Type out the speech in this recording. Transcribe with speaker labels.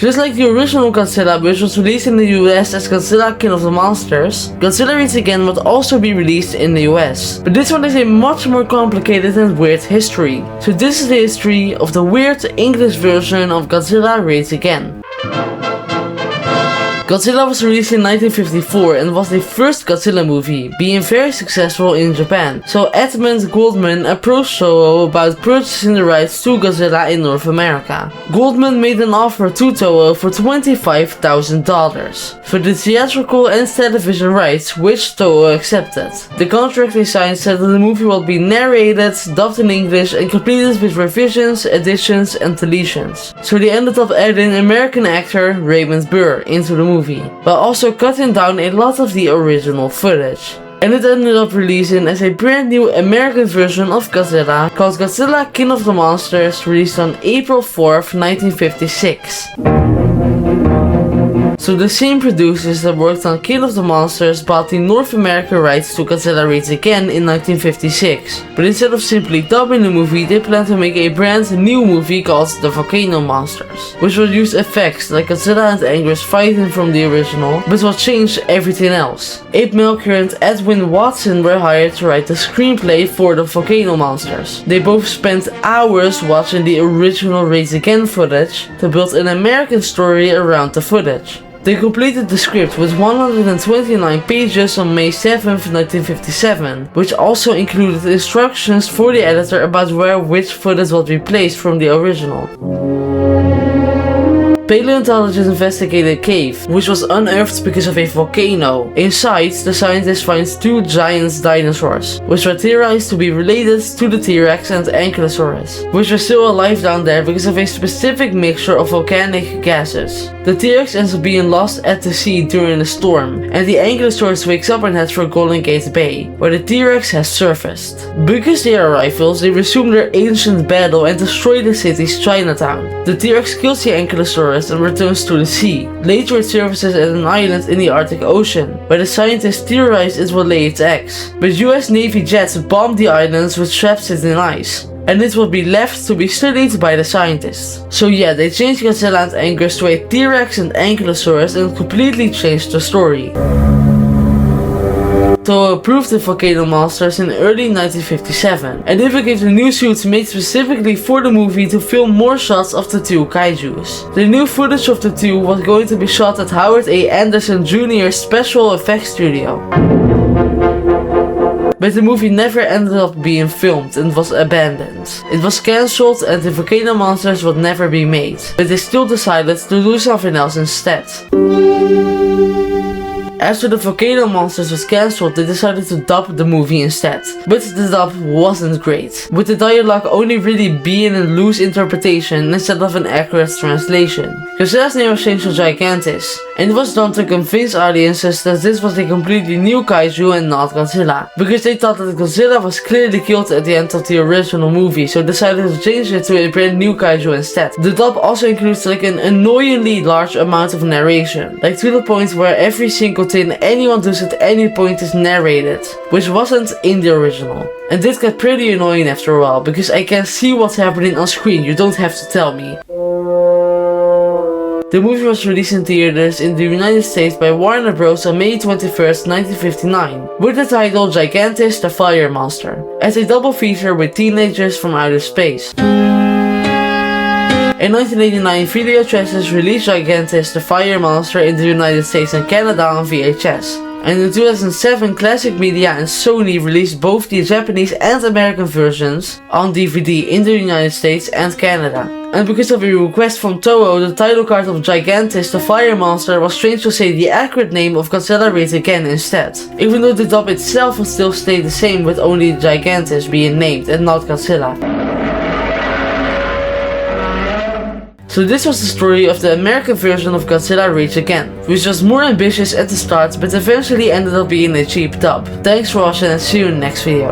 Speaker 1: Just like the original Godzilla, which was released in the US as Godzilla King of the Monsters, Godzilla Raids Again would also be released in the US. But this one is a much more complicated and weird history. So this is the history of the weird English version of Godzilla Raids Again. Godzilla was released in 1954 and was the first Godzilla movie, being very successful in Japan. So Edmund Goldman approached Toho about purchasing the rights to Godzilla in North America. Goldman made an offer to Toho for $25,000 for the theatrical and television rights, which Toho accepted. The contract they signed said that the movie will be narrated, dubbed in English, and completed with revisions, additions, and deletions. So they ended up adding American actor Raymond Burr into the movie, but also cutting down a lot of the original footage. And it ended up releasing as a brand new American version of Godzilla called Godzilla King of the Monsters, released on April 4th, 1956. So the same producers that worked on King of the Monsters bought the North American rights to Godzilla Raids Again in 1956. But instead of simply dubbing the movie, they plan to make a brand new movie called The Volcano Monsters, which will use effects like Godzilla and Anguirus fighting from the original, but will change everything else. Abe Melchior and Edwin Watson were hired to write the screenplay for The Volcano Monsters. They both spent hours watching the original Raids Again footage to build an American story around the footage. They completed the script with 129 pages on May 7th, 1957, which also included instructions for the editor about where which footage would be placed from the original. Paleontologists investigated a cave, which was unearthed because of a volcano. Inside, the scientists find two giant dinosaurs, which were theorized to be related to the T-Rex and Ankylosaurus, which were still alive down there because of a specific mixture of volcanic gases. The T-Rex ends up being lost at the sea during a storm, and the Ankylosaurus wakes up and heads for Golden Gate Bay, where the T-Rex has surfaced. Because they are rivals, they resume their ancient battle and destroy the city's Chinatown. The T-Rex kills the Ankylosaurus and returns to the sea. Later it surfaces at an island in the Arctic Ocean, where the scientists theorized it will lay its eggs. But US Navy jets bombed the islands which trapped it in ice, and it will be left to be studied by the scientists. So yeah, they changed Godzilla and Anguirus to a T-Rex and Ankylosaurus and completely changed the story. Toho approved the Volcano Monsters in early 1957, and they gave the new suits made specifically for the movie to film more shots of the two kaijus. The new footage of the two was going to be shot at Howard A. Anderson Jr.'s Special Effects Studio. But the movie never ended up being filmed and was abandoned. It was cancelled and the Volcano Monsters would never be made, but they still decided to do something else instead. After the Volcano Monsters was cancelled, they decided to dub the movie instead. But the dub wasn't great, with the dialogue only really being a loose interpretation instead of an accurate translation. Godzilla's name was changed to Gigantis, and it was done to convince audiences that this was a completely new kaiju and not Godzilla, because they thought that Godzilla was clearly killed at the end of the original movie, so decided to change it to a brand new kaiju instead. The dub also includes like an annoyingly large amount of narration, like to the point where every single thing anyone does at any point is narrated, which wasn't in the original. And this got pretty annoying after a while, because I can see what's happening on screen, you don't have to tell me. The movie was released in theaters in the United States by Warner Bros. On May 21st, 1959, with the title Gigantis the Fire Monster, as a double feature with teenagers from outer space. In 1989, Video Traces released Gigantis the Fire Monster in the United States and Canada on VHS. And in 2007, Classic Media and Sony released both the Japanese and American versions on DVD in the United States and Canada. And because of a request from Toho, the title card of Gigantis the Fire Monster was changed to say the accurate name of Godzilla Raids Again instead, even though the dub itself would still stay the same with only Gigantis being named and not Godzilla. So this was the story of the American version of Godzilla Raids Again, which was more ambitious at the start but eventually ended up being a cheap dub. Thanks for watching and see you in the next video.